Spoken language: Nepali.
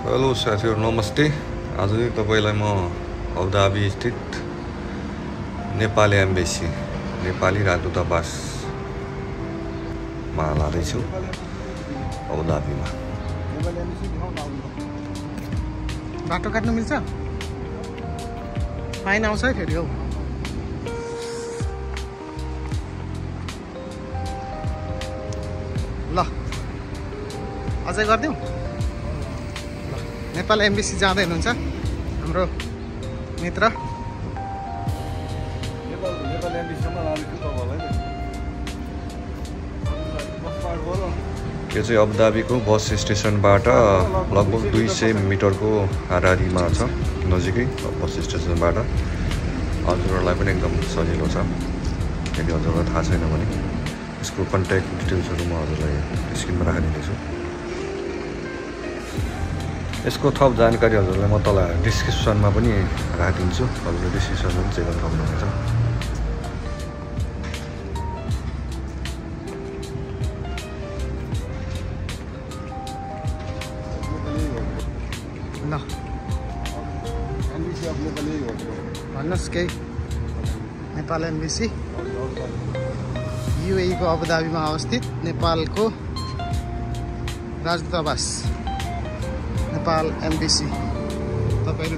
हेलो साथीहरु नमस्ते। आज चाहिँ तपाईलाई म अबुधाबी स्थित नेपाली एम्बेसी नेपाली राजदूतावासमा लाँदैछु अबुधाबीमा। बाटो काट्नु मिल्छ? फाइन आउँछ है फेरि हौ। ल अझै गरिदिउँ। नेपाल एम्बेसी जाँदै हुनुहुन्छ हाम्रो मित्र। यो चाहिँ अबुधाबीको बस स्टेसनबाट लगभग 200 मिटरको हाराहारीमा छ, नजिकै बस स्टेसनबाट। हजुरहरूलाई पनि एकदम सजिलो छ। यदि हजुरलाई थाहा छैन भने यसको कन्ट्याक्ट डिटेल्सहरू म हजुरलाई स्क्रिनमा राखिदिन्छु। यसको थप जानकारी हजुरलाई म तल डिस्क्रिप्सनमा पनि राखिदिन्छु। हजुरले डिस्क्रिप्सनमा पनि चेक गर्न सक्नुहुन्छ। ल भन्नुहोस् केही। नेपाल एम्बेसी युएई को अबुधाबीमा अवस्थित नेपालको राजदूतावास नेपाल एम्बेसी। तपाईहरु